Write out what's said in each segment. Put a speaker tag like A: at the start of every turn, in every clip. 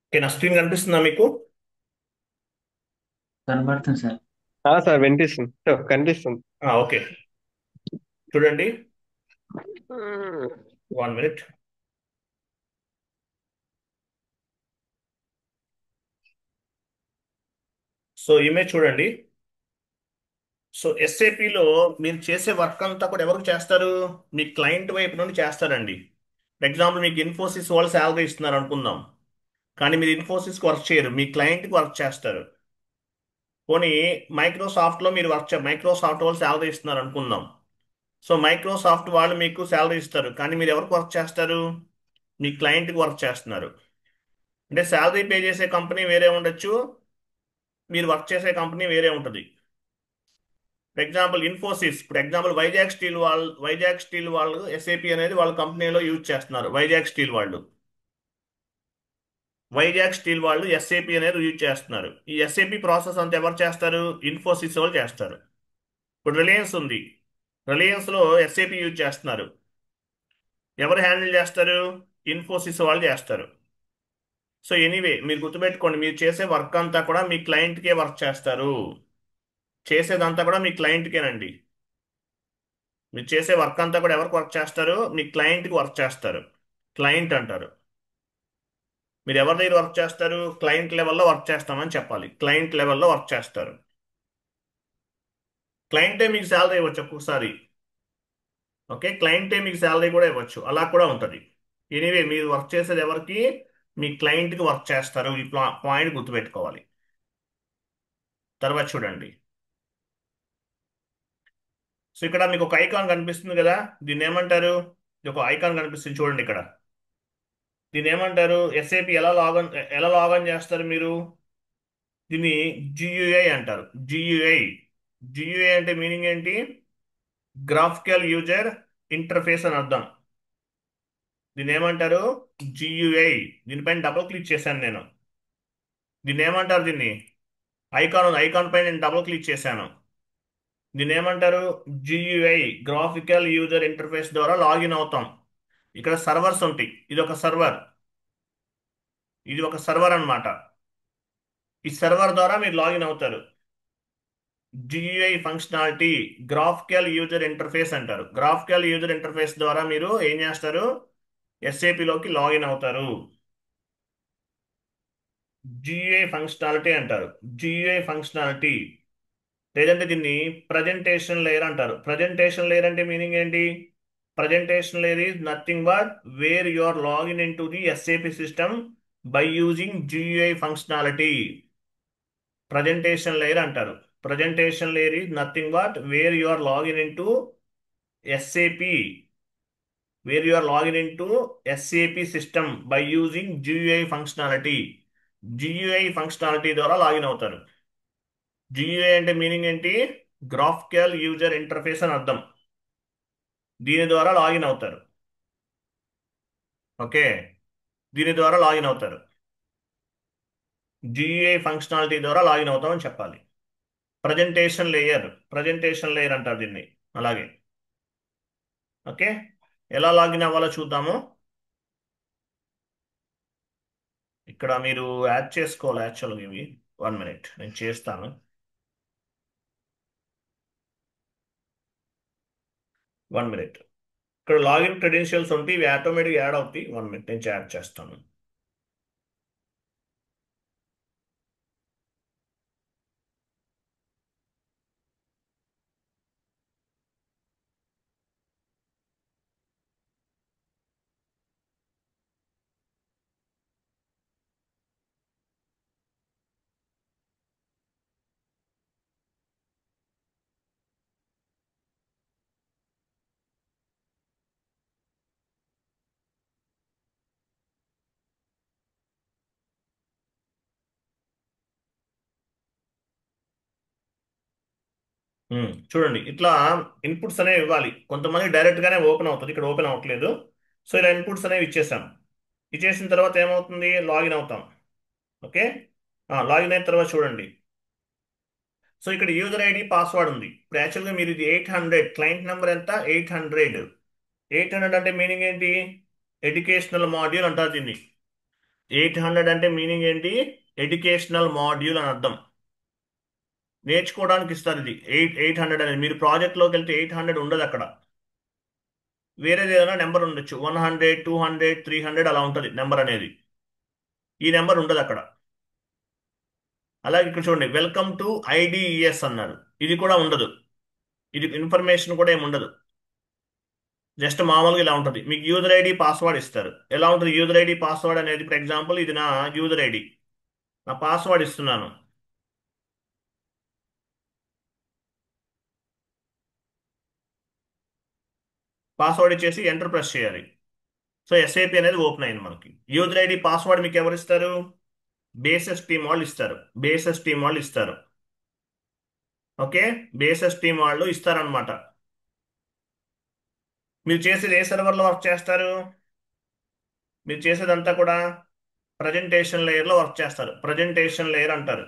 A: Okay, నా screen కనిపిస్తుందా మీకు?
B: కనబడుతుంది సార్.
C: సార్ వినిపిస్తుంది. కనిపిస్తుంది.
A: ఓకే. చూడండి. 1 మినిట్. సో ఇమేజ్ చూడండి. సో ఎస్ఏపిలో మీరు చేసే వర్క్ అంతా కూడా ఎవరికి చేస్తారు? మీ క్లయింట్ వైపు నుండి చేస్తారండి. ఫర్ ఎగ్జాంపుల్, మీకు ఇన్ఫోసిస్ వాళ్ళు శాలరీ ఇస్తున్నారు అనుకుందాం. కానీ మీరు ఇన్ఫోసిస్కి వర్క్ చేయరు, మీ క్లయింట్కి వర్క్ చేస్తారు. పోనీ మైక్రోసాఫ్ట్లో మీరు మైక్రోసాఫ్ట్ వాళ్ళు శాలరీ ఇస్తున్నారు అనుకుందాం. సో మైక్రోసాఫ్ట్ వాళ్ళు మీకు శాలరీ ఇస్తారు, కానీ మీరు ఎవరికి వర్క్ చేస్తారు? మీ క్లయింట్కి వర్క్ చేస్తున్నారు. అంటే శాలరీ పే చేసే కంపెనీ వేరే ఉండొచ్చు, మీరు వర్క్ చేసే కంపెనీ వేరే ఉంటుంది. ఫర్ ఎగ్జాంపుల్ ఇన్ఫోసిస్, ఇప్పుడు ఎగ్జాంపుల్ వైజాగ్ స్టీల్ వాళ్ళు ఎస్ఏపి అనేది వాళ్ళ కంపెనీలో యూజ్ చేస్తున్నారు. వైజాగ్ స్టీల్ వాళ్ళు ఎస్ఏపి అనేది యూజ్ చేస్తున్నారు. ఈ ఎస్ఏపి ప్రాసెస్ అంతా ఎవరు చేస్తారు? ఇన్ఫోసిస్ వాళ్ళు చేస్తారు. ఇప్పుడు రిలయన్స్ ఉంది, రిలయన్స్లో ఎస్ఏపి యూజ్ చేస్తున్నారు. ఎవరు హ్యాండిల్ చేస్తారు? ఇన్ఫోసిస్ వాళ్ళు చేస్తారు. సో ఎనీవే, మీరు గుర్తుపెట్టుకోండి, మీరు చేసే వర్క్ అంతా కూడా మీ క్లయింట్కే వర్క్ చేస్తారు. చేసేదంతా కూడా మీ క్లయింట్కేనండి. మీరు చేసే వర్క్ అంతా కూడా ఎవరికి వర్క్ చేస్తారు? మీ క్లయింట్కి వర్క్ చేస్తారు. క్లయింట్ అంటారు. మీరు ఎవరి దగ్గర వర్క్ చేస్తారు? క్లయింట్ లెవెల్లో వర్క్ చేస్తామని చెప్పాలి. క్లయింట్ లెవెల్లో వర్క్ చేస్తారు. క్లయింటే మీకు శాలరీ ఇవ్వచ్చు ఒక్కొక్కసారి. ఓకే, క్లయింటే మీకు శాలరీ కూడా ఇవ్వచ్చు, అలా కూడా ఉంటుంది. ఎనీవే, మీరు వర్క్ చేసేది ఎవరికి? మీ క్లయింట్కి వర్క్ చేస్తారు. ఈ పాయింట్ గుర్తుపెట్టుకోవాలి. తర్వాత చూడండి. సో ఇక్కడ మీకు ఒక ఐకాన్ కనిపిస్తుంది కదా, దీన్ని ఏమంటారు? ఇది ఒక ఐకాన్ కనిపిస్తుంది చూడండి ఇక్కడ. దీన్ని ఏమంటారు? ఎస్ఏపి ఎలా లాగన్ చేస్తారు మీరు? దీన్ని జియుఐ అంటారు. జియుఐ. జియుఐ అంటే మీనింగ్ ఏంటి? గ్రాఫికల్ యూజర్ ఇంటర్ఫేస్ అని అర్థం. దీన్ని ఏమంటారు? జియుఐ. దీనిపైన డబుల్ క్లిక్ చేశాను నేను. దీన్ని ఏమంటారు? దీన్ని ఐకాన్ పైన నేను డబుల్ క్లిక్ చేశాను. దీన్ని ఏమంటారు? జియుఐ, గ్రాఫికల్ యూజర్ ఇంటర్ఫేస్ ద్వారా లాగిన్ అవుతాం. ఇక్కడ సర్వర్స్ ఉంటాయి. ఇది ఒక సర్వర్ అన్నమాట. ఈ సర్వర్ ద్వారా మీరు లాగిన్ అవుతారు. GUI functionality graphical user interface అంటారు. గ్రాఫికల్ యూజర్ ఇంటర్ఫేస్ ద్వారా మీరు ఏం చేస్తారు? ఎస్ఏపిలోకి లాగిన్ అవుతారు. జియుఐ ఫంక్షనాలిటీ అంటారు. జియుఐ ఫంక్షనాలిటీ, లేదంటే దీన్ని ప్రజెంటేషన్ లేయర్ అంటారు. ప్రజెంటేషన్ లేయర్ అంటే మీనింగ్ ఏంటి? Presentation layer is nothing but where you are login in to the SAP system by using GUI functionality. Presentation layer అంటారు. Presentation layer is nothing but where you are login in to SAP, where you are login in to SAP system by using GUI functionality. GUI functionality ద్వారా login అవుతారు. GUI అంటే meaning ఏంటి? Graphical user interface అని అర్థం. దీని ద్వారా login అవుతారు. Okay, దీని ద్వారా లాగిన్ అవుతారు. జియుఐ ఫంక్షనాలిటీ ద్వారా లాగిన్ అవుతామని చెప్పాలి. ప్రజెంటేషన్ లేయర్ అంటారు దీన్ని. అలాగే. ఓకే, ఎలా లాగిన్ అవ్వాలో చూద్దాము. ఇక్కడ మీరు యాడ్ చేసుకోవాలి యాక్చువల్గా ఇవి. 1 మినిట్, నేను చేస్తాను. 1 మినిట్. ఇక్కడ లాగిన్ క్రెడెన్షియల్స్ ఉంటాయి, ఇవి ఆటోమేటిక్ యాడ్ అవుతాయి. 1 మినిట్, నేను యాడ్ చేస్తాను. చూడండి, ఇట్లా ఇన్పుట్స్ అనేవి ఇవ్వాలి. కొంతమంది డైరెక్ట్ గానే ఓపెన్ అవుతుంది, ఇక్కడ ఓపెన్ అవ్వట్లేదు. సో ఇలా ఇన్పుట్స్ అనేవి ఇచ్చేసాం. ఇచ్చేసిన తర్వాత ఏమవుతుంది? లాగిన్ అవుతాం. ఓకే, లాగిన్ అయిన తర్వాత చూడండి. సో ఇక్కడ యూజర్ ఐడి పాస్వర్డ్ ఉంది. ఇప్పుడు యాక్చువల్గా మీరు ఇది 800, క్లయింట్ నెంబర్ ఎంత? 800. 800 అంటే మీనింగ్ ఏంటి? ఎడ్యుకేషనల్ మాడ్యూల్ అంటారు దీన్ని. 800 అంటే మీనింగ్ ఏంటి? ఎడ్యుకేషనల్ మాడ్యూల్ అని అర్థం. నేర్చుకోవడానికి ఇస్తారు ఇది. 800 అనేది మీరు ప్రాజెక్ట్లోకి వెళ్తే 800 ఉండదు అక్కడ. వేరేది ఏదైనా నెంబర్ ఉండొచ్చు, 100, 200, 300 అలా ఉంటుంది నెంబర్ అనేది. ఈ నెంబర్ ఉండదు అక్కడ. అలాగే ఇక్కడ చూడండి, వెల్కమ్ టు ఐడిఈఎస్ అన్నారు. ఇది కూడా ఉండదు. ఇది ఇన్ఫర్మేషన్ కూడా ఏమి ఉండదు. జస్ట్ మామూలుగా ఇలా ఉంటుంది. మీకు యూజర్ ఐడి పాస్వర్డ్ ఇస్తారు. ఎలా ఉంటుంది యూజర్ ఐడి పాస్వర్డ్ అనేది? ఫర్ ఎగ్జాంపుల్ ఇది నా యూజర్ ఐడి, నా పాస్వర్డ్ ఇస్తున్నాను. పాస్వర్డ్ ఇచ్చేసి ఎంటర్ ప్రెస్ చేయాలి. సో ఎస్ఐపి అనేది ఓపెన్ అయింది మనకి. యూజర్ ఐడి పాస్వర్డ్ మీకు ఎవరు ఇస్తారు? బేసెస్ టీమ్ వాళ్ళు ఇస్తారు. బేసెస్ టీమ్ వాళ్ళు ఇస్తారు. ఓకే, బేసెస్ టీమ్ వాళ్ళు ఇస్తారనమాట. మీరు చేసేది ఏ సర్వర్లో వర్క్ చేస్తారు? మీరు చేసేదంతా కూడా ప్రజెంటేషన్ లేయర్లో వర్క్ చేస్తారు. ప్రజెంటేషన్ లేయర్ అంటారు.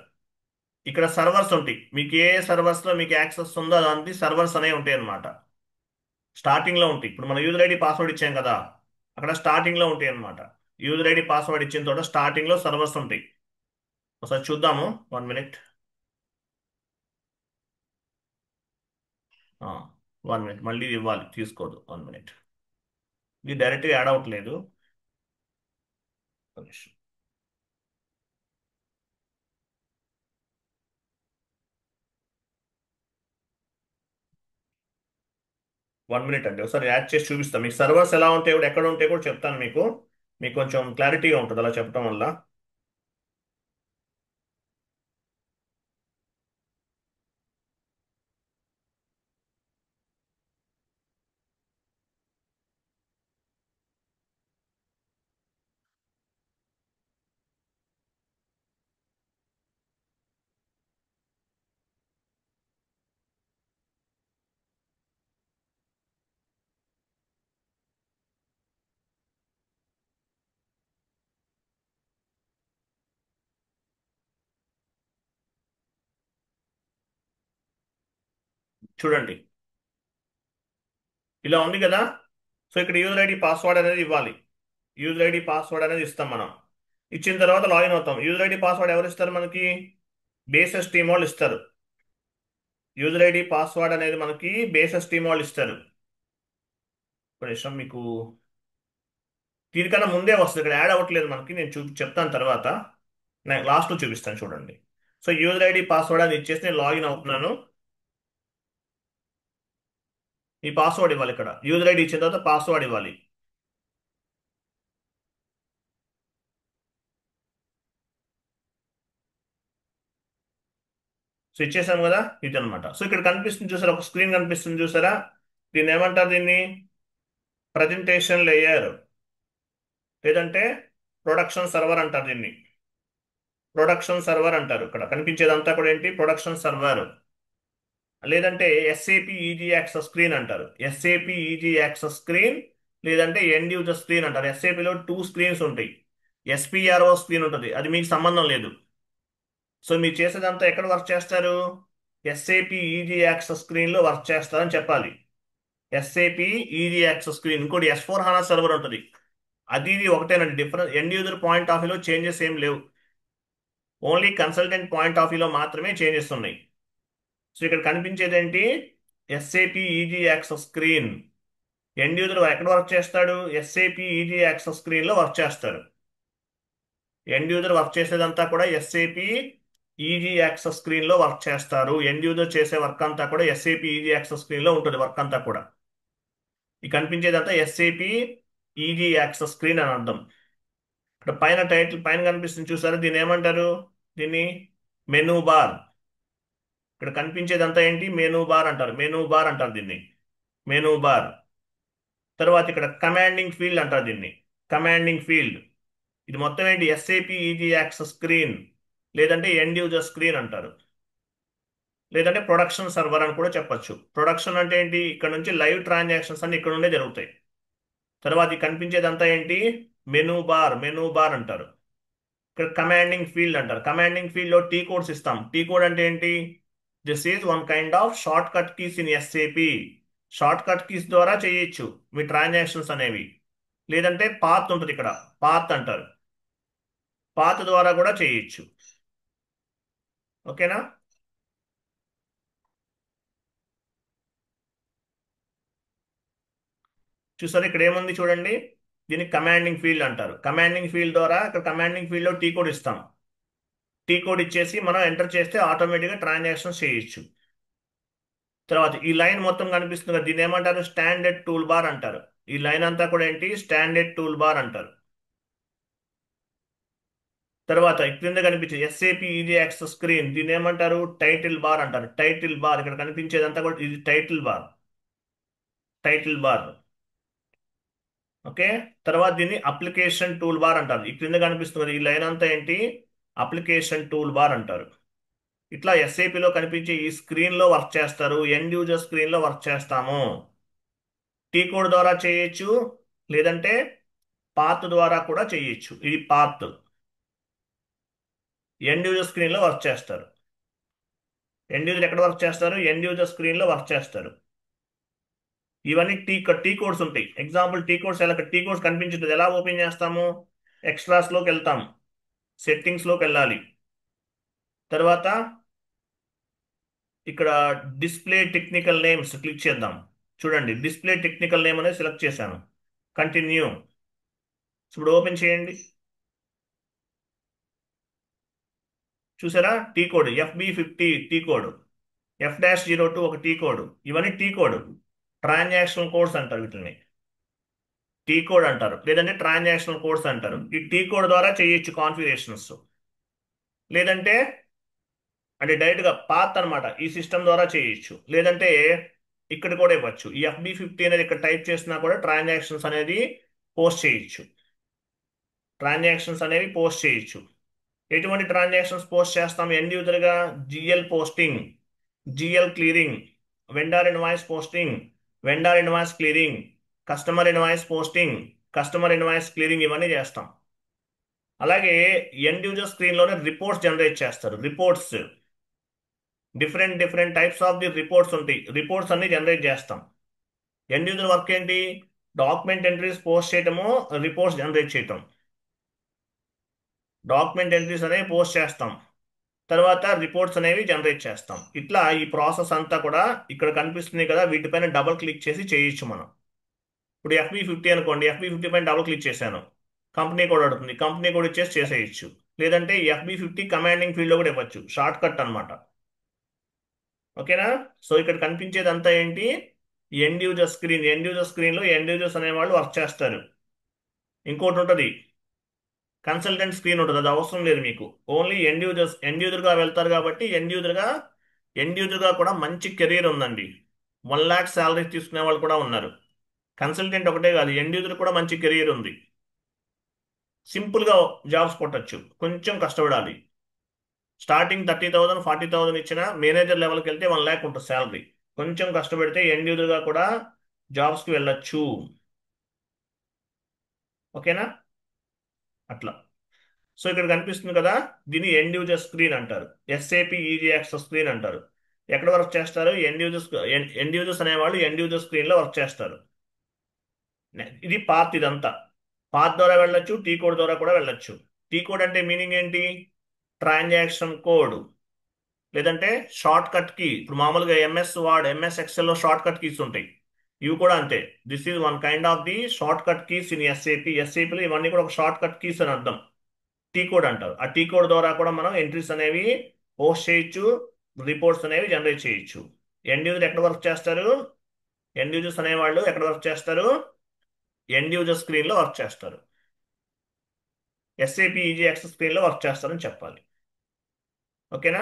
A: ఇక్కడ సర్వర్స్ ఉంటాయి. మీకు ఏ సర్వర్స్లో మీకు యాక్సెస్ ఉందో అలాంటి సర్వర్స్ అనేవి ఉంటాయి అనమాట. స్టార్టింగ్లో ఉంటాయి. ఇప్పుడు మన యూజర్ ఐడి పాస్వర్డ్ ఇచ్చాం కదా, అక్కడ స్టార్టింగ్లో ఉంటాయి అనమాట. యూజర్ ఐడి పాస్వర్డ్ ఇచ్చిన చోట స్టార్టింగ్లో సర్వర్స్ ఉంటాయి. ఒకసారి చూద్దాము. 1 మినిట్. 1 మినిట్ మళ్ళీ ఇవ్వాలి, తీసుకోదు. 1 మినిట్. ఇది డైరెక్ట్గా యాడ్ అవ్వట్లేదు. ఒక నిమిషం. 1 మినిట్ అండి, ఒకసారి యాడ్ చేసి చూపిస్తాను మీకు. సర్వర్స్ ఎలా ఉంటాయి కూడా, ఎక్కడ ఉంటాయి కూడా చెప్తాను మీకు. మీకు కొంచెం క్లారిటీగా ఉంటుంది అలా చెప్పడం వల్ల. చూడండి, ఇలా ఉంది కదా. సో ఇక్కడ యూజర్ ఐడి పాస్వర్డ్ అనేది ఇవ్వాలి. యూజర్ ఐడి పాస్వర్డ్ అనేది ఇస్తాం మనం. ఇచ్చిన తర్వాత లాగిన్ అవుతాం. యూజర్ ఐడి పాస్వర్డ్ ఎవరు ఇస్తారు మనకి? బేసెస్ టీమ్ వాళ్ళు ఇస్తారు. యూజర్ ఐడి పాస్వర్డ్ అనేది మనకి బేసెస్ టీమ్ వాళ్ళు ఇస్తారు. ఒక నిమిషం, మీకు దీనికన్నా ముందే వస్తుంది. ఇక్కడ యాడ్ అవ్వట్లేదు మనకి, నేను చెప్తాను తర్వాత. నేను లాస్ట్లో చూపిస్తాను చూడండి. సో యూజర్ ఐడి పాస్వర్డ్ అని ఇచ్చేసి నేను లాగిన్ అవుతున్నాను. ఈ పాస్వర్డ్ ఇవ్వాలి. ఇక్కడ యూజర్ ఐడి ఇచ్చిన తర్వాత పాస్వర్డ్ ఇవ్వాలి. సో ఇచ్చేసాం కదా, ఇది అనమాట. సో ఇక్కడ కనిపిస్తుంది చూసారా, ఒక స్క్రీన్ కనిపిస్తుంది చూసారా? దీన్ని ఏమంటారు? దీన్ని ప్రజెంటేషన్ లేయర్, లేదంటే ప్రొడక్షన్ సర్వర్ అంటారు దీన్ని. ప్రొడక్షన్ సర్వర్ అంటారు. ఇక్కడ కనిపించేదంతా కూడా ఏంటి? Production server. లేదంటే ఎస్ఏపి ఈజీ యాక్సెస్ స్క్రీన్ అంటారు. ఎస్ఏపి ఈజీ యాక్సెస్ స్క్రీన్, లేదంటే ఎండ్ యూజర్ స్క్రీన్ అంటారు. ఎస్ఏపిలో 2 స్క్రీన్స్ ఉంటాయి. ఎస్పిఆర్ఓ స్క్రీన్ ఉంటుంది, అది మీకు సంబంధం లేదు. సో మీరు చేసేదంతా ఎక్కడ వర్క్ చేస్తారు? ఎస్ఏపి ఈజీ యాక్సెస్ స్క్రీన్లో వర్క్ చేస్తారని చెప్పాలి. SAP easy access screen. ఇంకోటి S/4HANA సర్వర్ ఉంటుంది. అది ఇది ఒకటేనండి. Difference end user point of వ్యూలో చేంజెస్ ఏం లేవు. ఓన్లీ కన్సల్టెంట్ పాయింట్ ఆఫ్ వ్యూలో మాత్రమే చేంజెస్ ఉన్నాయి. సో ఇక్కడ కనిపించేది ఏంటి? SAP easy access screen. End user ఎక్కడ వర్క్ చేస్తాడు? ఎస్ఏపి ఈజీ యాక్సెస్ స్క్రీన్లో వర్క్ చేస్తాడు. ఎండ్ యూజర్ వర్క్ చేసేదంతా కూడా ఎస్ఏపి ఈజీ యాక్సెస్ స్క్రీన్లో వర్క్ చేస్తారు. ఎండ్ యూజర్ చేసే వర్క్ అంతా కూడా ఎస్ఏపి ఈజీ యాక్సెస్ స్క్రీన్లో ఉంటుంది. వర్క్ అంతా కూడా ఈ కనిపించేదంతా ఎస్ఏపి ఈజీ యాక్సెస్ స్క్రీన్ అని అర్థం. ఇక్కడ పైన టైటిల్ పైన కనిపిస్తుంది చూసారా, దీన్ని ఏమంటారు? దీన్ని మెనూ బార్. ఇక్కడ కనిపించేదంతా ఏంటి? మెనూ బార్ అంటారు. మెనూ బార్ అంటారు దీన్ని. Menu bar. తర్వాత ఇక్కడ కమాండింగ్ ఫీల్డ్ అంటారు దీన్ని. Commanding field. ఇది మొత్తం ఏంటి? ఎస్ఏపి ఈజీ యాక్సెస్ స్క్రీన్, లేదంటే ఎండ్ యూజర్ స్క్రీన్ అంటారు. లేదంటే ప్రొడక్షన్ సర్వర్ అని కూడా చెప్పొచ్చు. ప్రొడక్షన్ అంటే ఏంటి? ఇక్కడ నుంచి లైవ్ ట్రాన్సాక్షన్స్ అన్ని ఇక్కడ నుండే జరుగుతాయి. తర్వాత ఈ కనిపించేదంతా ఏంటి? Menu bar. మెనూ బార్ అంటారు. ఇక్కడ కమాండింగ్ ఫీల్డ్ అంటారు. కమాండింగ్ ఫీల్డ్ లో టీ కోడ్స్ ఇస్తాం. టీ కోడ్ అంటే ఏంటి? This is one kind of short cut keys in SAP. Short cut keys ద్వారా చేయొచ్చు మీ ట్రాన్సాక్షన్స్ అనేవి. లేదంటే పాత్ ఉంటుంది ఇక్కడ, పాత్ అంటారు. పాత్ ద్వారా కూడా చేయొచ్చు. ఓకేనా? చూసారు ఇక్కడ ఏముంది చూడండి. దీన్ని కమాండింగ్ ఫీల్డ్ అంటారు. కమాండింగ్ ఫీల్డ్ ద్వారా ఇక్కడ కమాండింగ్ ఫీల్డ్లో టీ కోడ్ ఇస్తాం. టీ కోడ్ ఇచ్చేసి మనం ఎంటర్ చేస్తే ఆటోమేటిక్గా ట్రాన్సాక్షన్స్ చేయొచ్చు. తర్వాత ఈ లైన్ మొత్తం కనిపిస్తుంది కదా, దీన్ని ఏమంటారు? స్టాండర్డ్ టూల్ బార్ అంటారు. ఈ లైన్ అంతా కూడా ఏంటి? స్టాండర్డ్ టూల్ బార్ అంటారు. తర్వాత క్రింద కనిపించే ఎస్ఏపి ఈజీ యాక్సెస్ స్క్రీన్, దీన్ని ఏమంటారు? టైటిల్ బార్ అంటారు. టైటిల్ బార్ ఇక్కడ కనిపించేదంతా కూడా ఇది title bar. Title bar. Okay. తర్వాత దీన్ని అప్లికేషన్ టూల్ బార్ అంటారు. ఈ క్రింద కనిపిస్తుంది ఈ లైన్ అంతా ఏంటి? అప్లికేషన్ టూల్ బార్ అంటారు. ఇట్లా ఎస్ఏపిలో కనిపించే ఈ స్క్రీన్లో వర్క్ చేస్తారు. ఎండ్ యూజర్ స్క్రీన్లో వర్క్ చేస్తాము. టీ కోడ్ ద్వారా చేయొచ్చు, లేదంటే పాత్ ద్వారా కూడా చేయొచ్చు. ఇది పాత్. ఎండ్ యూజర్ స్క్రీన్లో వర్క్ చేస్తారు. ఎండ్ యూజర్ ఎక్కడ వర్క్ చేస్తారు? ఎండ్ యూజర్ స్క్రీన్లో వర్క్ చేస్తారు. ఇవన్నీ టీ కోడ్స్ ఉంటాయి. ఎగ్జాంపుల్ టీ కోడ్స్ ఎలా టీ కోడ్స్ కనిపించదు, ఎలా ఓపెన్ చేస్తాము? ఎక్స్ట్రాస్లోకి వెళ్తాం, సెట్టింగ్స్లోకి వెళ్ళాలి. తర్వాత ఇక్కడ డిస్ప్లే టెక్నికల్ నేమ్స్ క్లిక్ చేద్దాం. చూడండి, డిస్ప్లే టెక్నికల్ నేమ్ అనేది సెలెక్ట్ చేశాను. కంటిన్యూ. ఇప్పుడు ఓపెన్ చేయండి. చూసారా? T code FB50 T code, F-02 ఒక టీ కోడ్. ఇవన్నీ టీ కోడ్. ట్రాన్సాక్షన్ కోడ్స్ అంటారు వీటిని. టీ కోడ్ అంటారు, లేదంటే ట్రాన్సాక్షన్ కోడ్స్ అంటారు. ఈ టీ కోడ్ ద్వారా చేయొచ్చు కాన్ఫిగరేషన్స్. లేదంటే అంటే డైరెక్ట్గా పాత్ అన్నమాట, ఈ సిస్టమ్ ద్వారా చేయొచ్చు. లేదంటే ఇక్కడ కూడా ఇవ్వచ్చు. ఈ FB50 అనేది ఇక్కడ టైప్ చేసినా కూడా ట్రాన్సాక్షన్స్ అనేది పోస్ట్ చేయొచ్చు. ట్రాన్సాక్షన్స్ అనేవి పోస్ట్ చేయొచ్చు. ఎటువంటి ట్రాన్సాక్షన్స్ పోస్ట్ చేస్తాం ఎండ్ యూజర్గా? GL posting, GL clearing, vendor invoice posting, vendor invoice clearing, customer invoice posting, customer invoice clearing, ఇవన్నీ చేస్తాం. అలాగే ఎండ్ యూజర్ స్క్రీన్లోనే రిపోర్ట్స్ జనరేట్ చేస్తారు. Reports, different different types of the reports ఉంటాయి. రిపోర్ట్స్ అన్ని generate చేస్తాం. ఎండ్ యూజర్ వర్క్ ఏంటి? Document entries post చేయటము, రిపోర్ట్స్ జనరేట్ చేయటం. డాక్యుమెంట్ ఎంట్రీస్ అనేవి పోస్ట్ చేస్తాం, తర్వాత రిపోర్ట్స్ అనేవి జనరేట్ చేస్తాం. ఇట్లా ఈ ప్రాసెస్ అంతా కూడా ఇక్కడ కనిపిస్తుంది కదా, వీటిపైన డబుల్ క్లిక్ చేసి చేయొచ్చు మనం. ఇప్పుడు FB50 అనుకోండి, FB50 పైన డబుల్ క్లిక్ చేశాను, కంపెనీ కోడ్ అడుగుతుంది, కంపెనీ కోడ్ ఇచ్చేసి చేసేయచ్చు. లేదంటే FB50 కమాండింగ్ ఫీల్డ్లో కూడా ఇవ్వచ్చు, షార్ట్ కట్ అనమాట. ఓకేనా? సో ఇక్కడ కనిపించేదంతా ఏంటి? End user screen. End user స్క్రీన్లో ఎండ్ యూజర్స్ అనేవాళ్ళు వర్క్ చేస్తారు. ఇంకోటి ఉంటుంది, కన్సల్టెంట్ స్క్రీన్ ఉంటుంది, అది అవసరం లేదు మీకు. ఓన్లీ ఎండ్ యూజర్గా వెళ్తారు కాబట్టి ఎండ్ యూజర్గా కూడా మంచి కెరీర్ ఉందండి. 1 lakh శాలరీ తీసుకునే వాళ్ళు కూడా ఉన్నారు. కన్సల్టెంట్ ఒకటే కాదు, ఎండ్ యూజర్ కూడా మంచి కెరీర్ ఉంది. సింపుల్గా జాబ్స్ కొట్టచ్చు, కొంచెం కష్టపడాలి. స్టార్టింగ్ 30,000 40,000 ఇచ్చిన మేనేజర్ లెవెల్కి వెళ్తే 1 lakh ఉంటుంది శాలరీ. కొంచెం కష్టపడితే ఎండ్ యూజర్గా కూడా జాబ్స్కి వెళ్ళొచ్చు. ఓకేనా? అట్లా. సో ఇక్కడ కనిపిస్తుంది కదా, దీన్ని ఎండ్ యూజర్ స్క్రీన్ అంటారు. ఎస్ఏపి ఈజీ యాక్సెస్ స్క్రీన్ అంటారు. ఎక్కడ వర్క్ చేస్తారు? ఎండ్ యూజర్స్ అనేవాళ్ళు ఎండ్ యూజర్ స్క్రీన్లో వర్క్ చేస్తారు. ఇది పాత్. ఇదంతా పాత్ ద్వారా వెళ్ళొచ్చు, టీ కోడ్ ద్వారా కూడా వెళ్ళొచ్చు. టీ కోడ్ అంటే మీనింగ్ ఏంటి? ట్రాన్సాక్షన్ కోడ్, లేదంటే షార్ట్ కట్ కీ. ఇప్పుడు మామూలుగా MS ఎక్సెల్లో షార్ట్ కట్ కీస్ ఉంటాయి, ఇవి కూడా అంతే. This is one kind of the shortcut keys in ఎస్ఏపిలో. ఇవన్నీ కూడా ఒక షార్ట్ కట్ కీస్ అని అర్థం. టీ కోడ్ అంటారు. ఆ టీ కోడ్ ద్వారా కూడా మనం ఎంట్రీస్ అనేవి పోస్ట్ చేయొచ్చు, రిపోర్ట్స్ అనేవి జనరేట్ చేయొచ్చు. ఎండ్ యూజర్ ఎక్కడ వర్క్ చేస్తారు? ఎండ్ యూజర్స్ అనేవాళ్ళు ఎక్కడ వర్క్ చేస్తారు? ఎండ్ యూజర్ స్క్రీన్లో వర్క్ చేస్తారు. ఎస్ఏపి ఈజీ యాక్సెస్ స్క్రీన్లో వర్క్ చేస్తారని చెప్పాలి. ఓకేనా?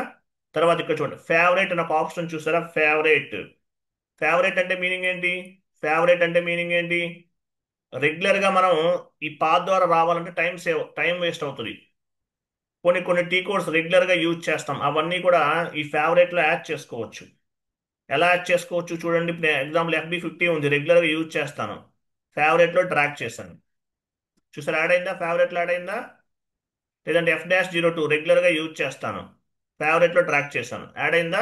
A: తర్వాత ఇక్కడ చూడండి, ఫేవరెట్ అని ఒక ఆప్షన్ చూసారా? ఫేవరెట్. ఫేవరెట్ అంటే మీనింగ్ ఏంటి? ఫేవరెట్ అంటే మీనింగ్ ఏంటి? రెగ్యులర్గా మనం ఈ పాత్ ద్వారా రావాలంటే టైం వేస్ట్ అవుతుంది. కొన్ని కొన్ని టీ కోడ్స్ రెగ్యులర్గా యూజ్ చేస్తాం, అవన్నీ కూడా ఈ ఫేవరెట్లో యాడ్ చేసుకోవచ్చు. ఎలా యాడ్ చేసుకోవచ్చు చూడండి. ఇప్పుడు ఎగ్జాంపుల్ FB50 ఉంది, రెగ్యులర్గా యూజ్ చేస్తాను, ఫేవరెట్లో ట్రాక్ చేశాను. చూసారు యాడ్ అయిందా? ఫేవరెట్లో యాడ్ అయిందా? లేదంటే F-02 రెగ్యులర్గా యూజ్ చేస్తాను, ఫేవరెట్లో ట్రాక్ చేశాను, యాడ్ అయిందా?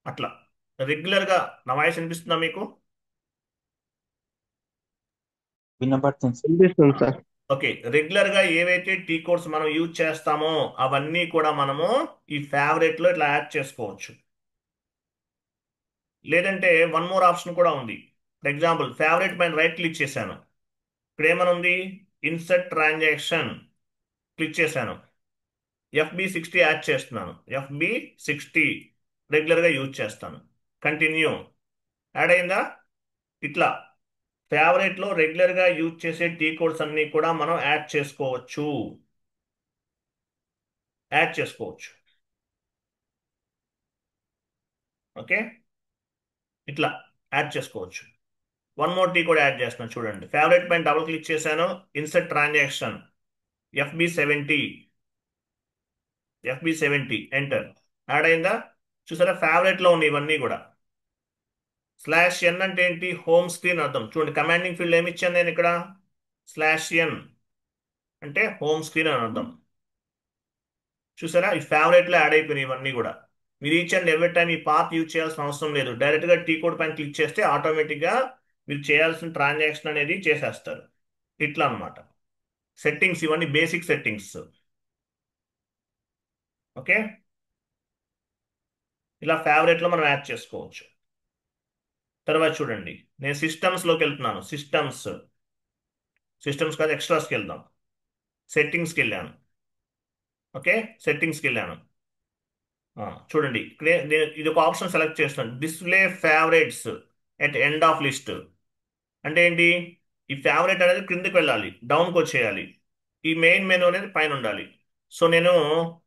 A: అట్లా రెగ్యులర్గా. నా వాయిస్ వినిపిస్తుందా మీకు?
B: వినపడుతుంది సార్.
C: వినిపిస్తుంది సార్.
A: ఓకే, రెగ్యులర్ గా ఏవైతే టీ కోడ్స్ మనం యూజ్ చేస్తామో అవన్నీ కూడా మనము ఈ ఫేవరెట్ లో ఇట్లా యాడ్ చేసుకోవచ్చు. లేదంటే వన్ మోర్ ఆప్షన్ కూడా ఉంది. ఫర్ ఎగ్జాంపుల్ ఫేవరెట్ పైన రైట్ క్లిక్ చేశాను. ఇక్కడ ఏమని ఉంది? ఇన్సర్ట్ ట్రాన్సాక్షన్ క్లిక్ చేశాను. FB60 యాడ్ చేస్తున్నాను. FB60 రెగ్యులర్గా యూజ్ చేస్తాను. కంటిన్యూ. యాడ్ అయిందా? ఇట్లా ఫేవరెట్లో రెగ్యులర్గా యూజ్ చేసే టీ కోడ్స్ అన్ని కూడా మనం యాడ్ చేసుకోవచ్చు. యాడ్ చేసుకోవచ్చు. ఓకే, ఇట్లా యాడ్ చేసుకోవచ్చు. వన్ మోర్ టీ కూడా యాడ్ చేస్తున్నాను చూడండి. ఫేవరెట్ పైన డబుల్ క్లిక్ చేశాను. Insert transaction FB70. FB70 enter. Add అయిందా? చూసారా, ఫేవరెట్లో ఉన్నాయి ఇవన్నీ కూడా. /n అంటే ఏంటి? హోమ్ స్క్రీన్ అర్థం. చూడండి, కమాండింగ్ ఫీల్డ్ ఏమి ఇచ్చాను నేను ఇక్కడ? /n అంటే హోమ్ స్క్రీన్ అని అర్థం. చూసారా, ఈ ఫేవరెట్ లో యాడ్ అయిపోయినాయి ఇవన్నీ కూడా. మీరు ఈచ్ అండ్ ఎవ్రీ టైం ఈ పాత్ యూజ్ చేయాల్సిన అవసరం లేదు. డైరెక్ట్ గా టీ కోడ్ పైన క్లిక్ చేస్తే ఆటోమేటిక్ గా మీరు చేయాల్సిన ట్రాన్సాక్షన్ అనేది చేసేస్తారు. ఇట్లా అన్నమాట. సెట్టింగ్స్ ఇవన్నీ బేసిక్ సెట్టింగ్స్. ఓకే, ఇలా ఫేవరెట్ లో మనం యాడ్ చేసుకోవచ్చు. తర్వాత చూడండి, నేను సిస్టమ్స్ లోకి వెళ్తున్నాను. సిస్టమ్స్ కాదు, ఎక్స్ట్రాస్కి వెళ్దాం. సెట్టింగ్స్కి వెళ్ళాను. ఓకే, సెట్టింగ్స్కి వెళ్ళాను. చూడండి, ఇక్కడే నేను ఇది ఒక ఆప్షన్ సెలెక్ట్ చేస్తాను. Display favourites at end of list. అంటే ఏంటి? ఈ ఫేవరెట్ అనేది క్రిందకి వెళ్ళాలి, డౌన్కి వచ్చేయాలి. ఈ మెయిన్ మెనూ అనేది పైన ఉండాలి. సో నేను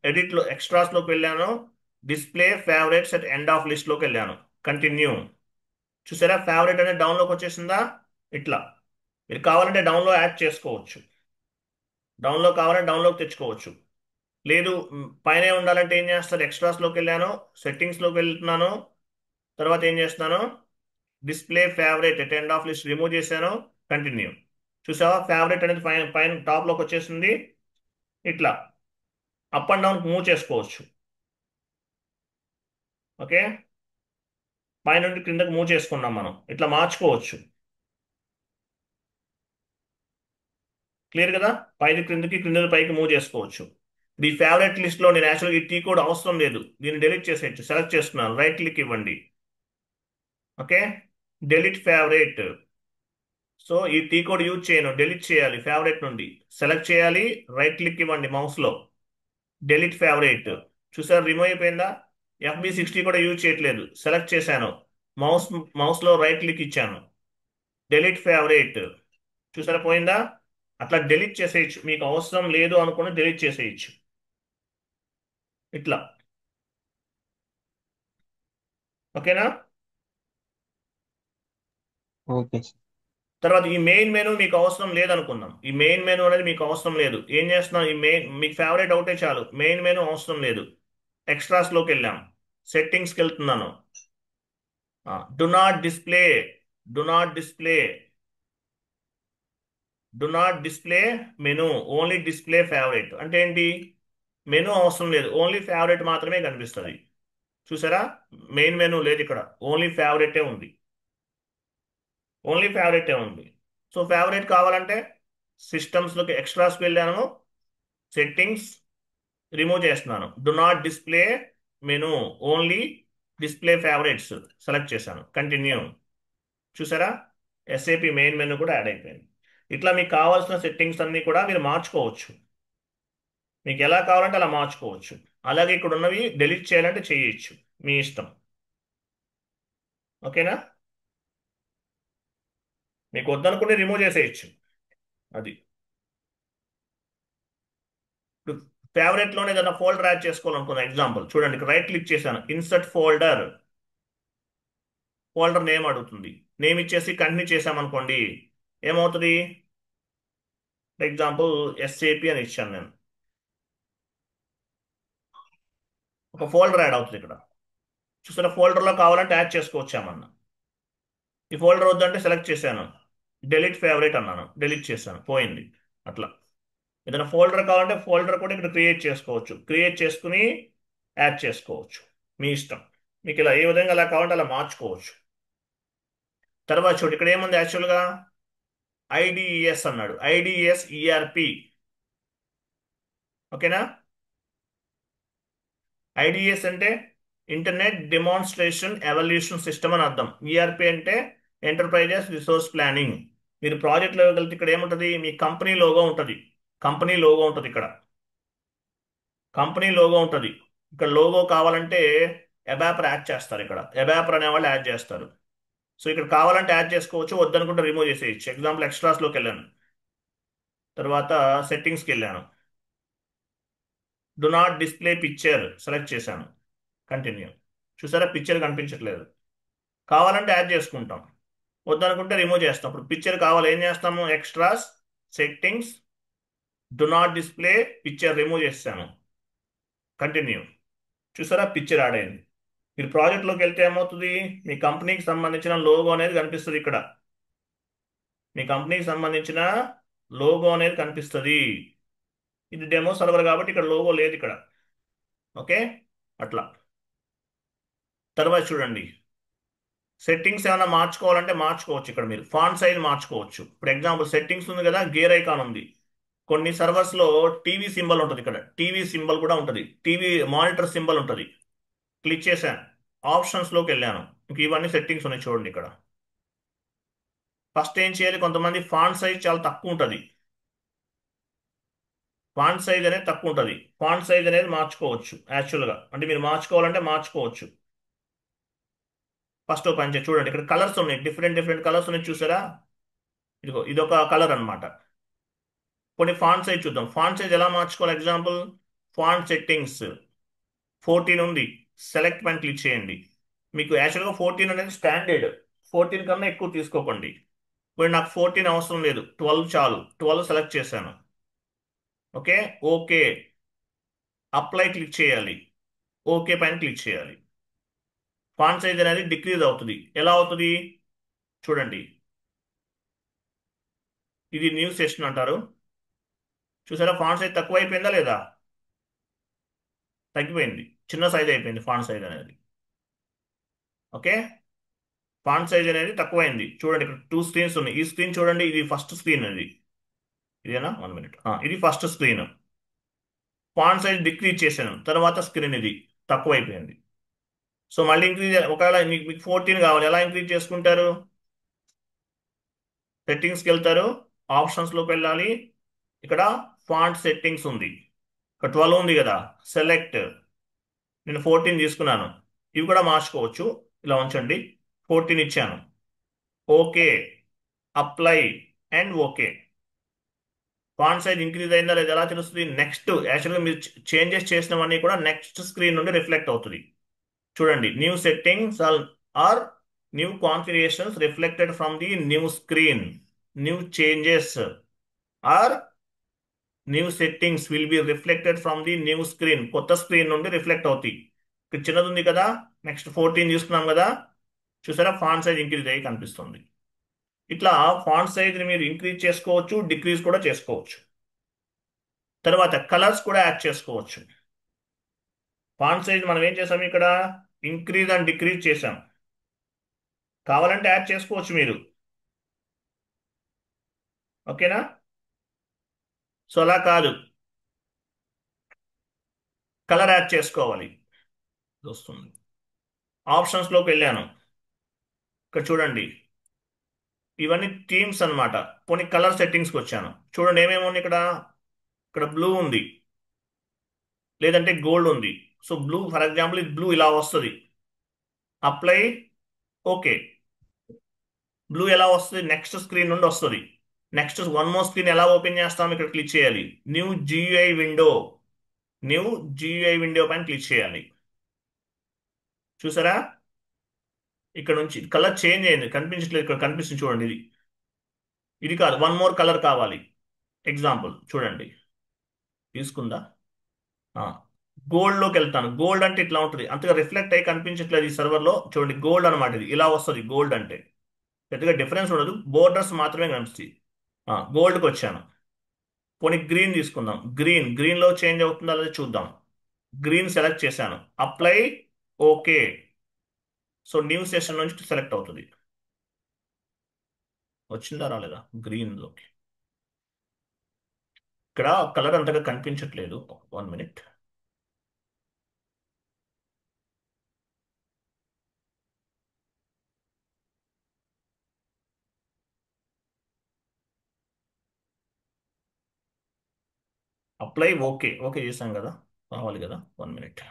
A: ఎడిట్లో ఎక్స్ట్రాస్లోకి వెళ్ళాను. Display favourites at end of లిస్ట్లోకి వెళ్ళాను. కంటిన్యూ. చూసారా, ఫేవరెట్ అనేది డౌన్లోకి వచ్చేసిందా? ఇట్లా మీరు కావాలంటే డౌన్లో యాడ్ చేసుకోవచ్చు. డౌన్లో కావాలంటే డౌన్లోకి తెచ్చుకోవచ్చు. లేదు పైనే ఉండాలంటే ఏం చేస్తారు? ఎక్స్ట్రాస్లోకి వెళ్ళాను, సెట్టింగ్స్లోకి వెళ్తున్నాను. తర్వాత ఏం చేస్తున్నాను? Display favourite at end of list remove చేశాను. కంటిన్యూ. చూసావా, ఫేవరెట్ అనేది పైన పైన టాప్లోకి వచ్చేసింది. ఇట్లా అప్ అండ్ డౌన్ మూవ్ చేసుకోవచ్చు. ఓకే, పైన నుండి క్రిందకి మూవ్ చేసుకున్నాం మనం. ఇట్లా మార్చుకోవచ్చు. క్లియర్ కదా? పైది క్రిందకి, క్రిందకి పైకి మూవ్ చేసుకోవచ్చు. ఈ ఫేవరెట్ లిస్ట్లో నేను యాక్చువల్గా ఈ టీ కోడ్ అవసరం లేదు, దీన్ని డెలీట్ చేసేయచ్చు. సెలెక్ట్ చేస్తున్నాను, రైట్ క్లిక్ ఇవ్వండి. Okay, delete favourite. సో ఈ టీ కోడ్ యూజ్ చేయను, డెలీట్ చేయాలి. ఫేవరెట్ నుండి సెలెక్ట్ చేయాలి, రైట్ క్లిక్ ఇవ్వండి మౌస్లో. Delete favourite. చూసారు, రిమూవ్ అయిపోయిందా? FB60 కూడా యూజ్ చేయట్లేదు, సెలెక్ట్ చేశాను. మౌస్ మౌస్లో రైట్ క్లిక్ ఇచ్చాను. Delete favourite. చూసారా, పోయిందా? అట్లా డెలీట్ చేసేయచ్చు. మీకు అవసరం లేదు అనుకుని డెలీట్ చేసేయచ్చు. ఇట్లా. ఓకేనా?
C: Okay sir.
A: తర్వాత ఈ మెయిన్ మెనూ మీకు అవసరం లేదనుకుందాం. ఈ మెయిన్ మెనూ అనేది మీకు అవసరం లేదు. ఏం చేస్తున్నాం? ఈ మెయిన్ మీకు ఫేవరెట్ అవుతే చాలు, మెయిన్ మెనూ అవసరం లేదు. ఎక్స్ట్రాస్లోకి వెళ్ళాం, సెట్టింగ్స్కి వెళ్తున్నాను. Do not display. Do not display. Do not display menu, only display favourite. అంటే ఏంటి? మెనూ అవసరం లేదు, ఓన్లీ ఫేవరెట్ మాత్రమే కనిపిస్తుంది. చూసారా, మెయిన్ మెనూ లేదు ఇక్కడ, ఓన్లీ ఫేవరెటే ఉంది. ఓన్లీ ఫేవరెటే ఉంది. సో ఫేవరెట్ కావాలంటే సిస్టమ్స్లోకి ఎక్స్ట్రాస్కి వెళ్ళాను, సెట్టింగ్స్ రిమూవ్ చేస్తున్నాను. Do not display menu, only display favourites select చేశాను. కంటిన్యూ. చూసారా, SAP మెయిన్ మెనూ కూడా యాడ్ అయిపోయింది. ఇట్లా మీకు కావాల్సిన సెట్టింగ్స్ అన్ని కూడా మీరు మార్చుకోవచ్చు. మీకు ఎలా కావాలంటే అలా మార్చుకోవచ్చు. అలాగే ఇక్కడ ఉన్నవి డెలీట్ చేయాలంటే చేయొచ్చు, మీ ఇష్టం. ఓకేనా? మీకు వద్దనుకుంటే రిమూవ్ చేసేయచ్చు. అది ఇప్పుడు ఫేవరెట్లోనే ఏదైనా ఫోల్డర్ యాడ్ చేసుకోవాలనుకున్న ఎగ్జాంపుల్ చూడండి, ఇక్కడ రైట్ క్లిక్ చేశాను. Insert folder. ఫోల్డర్ నేమ్ అడుగుతుంది. నేమ్ ఇచ్చేసి కంటిన్యూ చేశామనుకోండి, ఏమవుతుంది? ఫర్ ఎగ్జాంపుల్ SAP అని ఇచ్చాను నేను. ఒక ఫోల్డర్ యాడ్ అవుతుంది ఇక్కడ. చూసారా, ఫోల్డర్లో కావాలంటే యాడ్ చేసుకోవచ్చు ఏమన్నా. ఈ ఫోల్డర్ వద్దంటే సెలెక్ట్ చేశాను, డెలీట్ ఫేవరెట్ అన్నాను, డెలీట్ చేశాను, పోయింది. అట్లా ఏదైనా ఫోల్డర్ కావాలంటే ఫోల్డర్ కూడా ఇక్కడ క్రియేట్ చేసుకోవచ్చు. క్రియేట్ చేసుకుని యాడ్ చేసుకోవచ్చు, మీ ఇష్టం. మీకు ఇలా ఏ విధంగా అలా కావాలంటే అలా మార్చుకోవచ్చు. తర్వాత చూడు, ఇక్కడ ఏముంది యాక్చువల్గా? ఐడిఈఎస్ అన్నాడు, ఐడిఎస్ ఈఆర్పి. ఓకేనా? ఐడిఎస్ అంటే ఇంటర్నెట్ డెమాన్స్ట్రేషన్ ఎవల్యూషన్ సిస్టమ్ అని అర్థం. ఈఆర్పి అంటే ఎంటర్ప్రైజెస్ రిసోర్స్ ప్లానింగ్. మీరు ప్రాజెక్ట్ లెవెల్కి వెళ్తే ఇక్కడ ఏముంటుంది, మీ కంపెనీ లోగో ఉంటుంది. కంపెనీ లోగో ఉంటుంది ఇక్కడ. కంపెనీ లోగో ఉంటుంది. ఇక్కడ లోగో కావాలంటే ఎబాపర్ యాడ్ చేస్తారు. ఇక్కడ ఎబాపర్ అనే వాళ్ళు యాడ్ చేస్తారు. సో ఇక్కడ కావాలంటే యాడ్ చేసుకోవచ్చు, వద్దనుకుంటే రిమూవ్ చేసేయచ్చు. ఎగ్జాంపుల్ ఎక్స్ట్రాస్లోకి వెళ్ళాను, తర్వాత సెట్టింగ్స్కి వెళ్ళాను, do not display picture select చేశాను, కంటిన్యూ. చూసారా, పిక్చర్ కనిపించట్లేదు. కావాలంటే యాడ్ చేసుకుంటాం, వద్దనుకుంటే రిమూవ్ చేస్తాం. ఇప్పుడు పిక్చర్ కావాలి, ఏం చేస్తాము, extras, settings, do not display picture remove చేస్తాను, కంటిన్యూ. చూసారా, పిక్చర్ యాడ్ అయింది. మీరు ప్రాజెక్ట్లోకి వెళ్తే ఏమవుతుంది, మీ కంపెనీకి సంబంధించిన లోగో అనేది కనిపిస్తుంది ఇక్కడ. మీ కంపెనీకి సంబంధించిన లోగో అనేది కనిపిస్తుంది. ఇది డెమో సర్వర్ కాబట్టి ఇక్కడ లోగో లేదు ఇక్కడ. ఓకే, అట్లా. తర్వాత చూడండి, సెట్టింగ్స్ ఏమైనా మార్చుకోవాలంటే మార్చుకోవచ్చు. ఇక్కడ మీరు ఫాంట్ సైజ్ మార్చుకోవచ్చు. ఇప్పుడు ఎగ్జాంపుల్ సెట్టింగ్స్ ఉంది కదా, గేర్ ఐకాన్ ఉంది. కొన్ని సర్వర్స్ లో టీవీ సింబల్ ఉంటుంది. ఇక్కడ టీవీ సింబల్ కూడా ఉంటుంది, టీవీ మానిటర్ సింబల్ ఉంటుంది. క్లిక్ చేశాను, ఆప్షన్స్లోకి వెళ్ళాను, ఇంక ఇవన్నీ సెట్టింగ్స్ ఉన్నాయి చూడండి ఇక్కడ. ఫస్ట్ ఏం చేయాలి, కొంతమంది ఫాంట్ సైజ్ చాలా తక్కువ ఉంటుంది. ఫాంట్ సైజ్ అనేది తక్కువ ఉంటుంది. ఫాంట్ సైజ్ అనేది మార్చుకోవచ్చు. యాక్చువల్గా అంటే మీరు మార్చుకోవాలంటే మార్చుకోవచ్చు. ఫస్ట్ ఓ పని చేసి చూడండి, ఇక్కడ కలర్స్ ఉన్నాయి, డిఫరెంట్ డిఫరెంట్ కలర్స్ ఉన్నాయి, చూసారా? ఇదిగో ఇదొక కలర్ అన్నమాట. కొన్ని ఫాంట్ సైజ్ చూద్దాం. ఫాంట్ సైజ్ ఎలా మార్చుకోవాలి, ఎగ్జాంపుల్ ఫాంట్ సెట్టింగ్స్ 14 ఉంది, సెలెక్ట్ పైన క్లిక్ చేయండి. మీకు యాక్చువల్గా 14 అనేది స్టాండర్డ్, 14 కన్నా ఎక్కువ తీసుకోకండి. ఇప్పుడు నాకు 14 అవసరం లేదు, 12 చాలు. 12 సెలెక్ట్ చేశాను. ఓకే, ఓకే, అప్లై క్లిక్ చేయాలి, ఓకే పైన క్లిక్ చేయాలి. ఫాంట్ సైజ్ అనేది డిక్రీజ్ అవుతుంది. ఎలా అవుతుంది చూడండి, ఇది న్యూ సెషన్ అంటారు. చూసారా, ఫాంట్ సైజ్ తక్కువ అయిపోయిందా లేదా? తగ్గిపోయింది, చిన్న సైజ్ అయిపోయింది ఫాంట్ సైజ్ అనేది. ఓకే, ఫాంట్ సైజ్ అనేది తక్కువైంది. చూడండి, ఇక్కడ 2 స్క్రీన్స్ ఉన్నాయి. ఈ స్క్రీన్ చూడండి, ఇది ఫస్ట్ స్క్రీన్. ఇదేనా, 1 మినిట్, ఇది first screen. Font size decrease చేశాను, తర్వాత స్క్రీన్ ఇది తక్కువైపోయింది. సో మళ్ళీ ఇంక్రీజ్, ఒకవేళ మీకు 14 కావాలి, ఎలా ఇంక్రీజ్ చేసుకుంటారు, సెట్టింగ్స్కి వెళ్తారు, ఆప్షన్స్లోకి వెళ్ళాలి. ఇక్కడ ఫాంట్ సెట్టింగ్స్ ఉంది, ఇక్కడ 12 ఉంది కదా, సెలెక్ట్. నేను 14 తీసుకున్నాను. ఇవి కూడా మార్చుకోవచ్చు, ఇలా ఉంచండి. 14 ఇచ్చాను, okay, apply and okay. Font size increase అయిందా లేదా ఎలా తెలుస్తుంది, నెక్స్ట్ యాక్చువల్గా మీరు చేంజెస్ చేసినవన్నీ కూడా నెక్స్ట్ స్క్రీన్ నుండి రిఫ్లెక్ట్ అవుతుంది. చూడండి, new settings are new configurations reflected from the new screen. New changes are new settings will be reflected from the new screen. కొత్త స్క్రీన్ నుండి రిఫ్లెక్ట్ అవుతాయి. ఇక్కడ చిన్నది ఉంది కదా, నెక్స్ట్ 14 తీసుకున్నాం కదా, చూసారా, ఫాంట్ సైజ్ ఇంక్రీజ్ అయ్యి కనిపిస్తుంది. ఇట్లా ఫాంట్ సైజ్ని మీరు ఇంక్రీజ్ చేసుకోవచ్చు, డిక్రీజ్ కూడా చేసుకోవచ్చు. తర్వాత కలర్స్ కూడా యాడ్ చేసుకోవచ్చు. ఫాంట్ సైజ్ మనం ఏం చేసాం ఇక్కడ, ఇంక్రీజ్ అండ్ డిక్రీజ్ చేసాం. కావాలంటే యాడ్ చేసుకోవచ్చు మీరు. ఓకేనా? సో అలా కాదు, కలర్ యాడ్ చేసుకోవాలి. ఇది వస్తుంది, ఆప్షన్స్లోకి వెళ్ళాను. ఇక్కడ చూడండి, ఇవన్నీ థీమ్స్ అన్నమాట. కొన్ని కలర్ సెట్టింగ్స్కి వచ్చాను. చూడండి ఏమేమి ఉంది ఇక్కడ. ఇక్కడ బ్లూ ఉంది, లేదంటే గోల్డ్ ఉంది. సో బ్లూ, ఫర్ ఎగ్జాంపుల్ ఇది బ్లూ ఇలా వస్తుంది, అప్లై, ఓకే. బ్లూ ఎలా వస్తుంది, నెక్స్ట్ స్క్రీన్ నుండి వస్తుంది. నెక్స్ట్ వన్ మోర్ స్క్రీన్ ఎలా ఓపెన్ చేస్తాం, ఇక్కడ క్లిక్ చేయాలి, new GUI window. New GUI window పైన క్లిక్ చేయాలి. చూసారా, ఇక్కడ నుంచి కలర్ చేంజ్ అయింది, కనిపించట్లేదు. ఇక్కడ కనిపిస్తుంది చూడండి, ఇది ఇది కాదు, వన్ మోర్ కలర్ కావాలి. ఎగ్జాంపుల్ చూడండి, తీసుకుందా, గోల్డ్లోకి వెళ్తాను. గోల్డ్ అంటే ఇట్లా ఉంటుంది, అంతగా రిఫ్లెక్ట్ అయ్యి కనిపించట్లేదు ఈ సర్వర్లో. చూడండి, గోల్డ్ అనమాట, ఇది ఇలా వస్తుంది. గోల్డ్ అంటే పెద్దగా డిఫరెన్స్ ఉండదు, బోర్డర్స్ మాత్రమే కనిపిస్తాయి. గోల్డ్కి వచ్చాను. పోనీ గ్రీన్ తీసుకుందాం. గ్రీన్లో చేంజ్ అవుతుందా లేదా చూద్దాం. గ్రీన్ సెలెక్ట్ చేశాను, apply, okay. So new session నుంచి సెలెక్ట్ అవుతుంది. వచ్చిందా రాలేదా గ్రీన్లోకి? ఇక్కడ కలర్ అంతగా కనిపించట్లేదు. 1 మినిట్. అప్లై ఓకే ఓకే చేశాం కదా, రావాలి కదా. 1 మినిట్.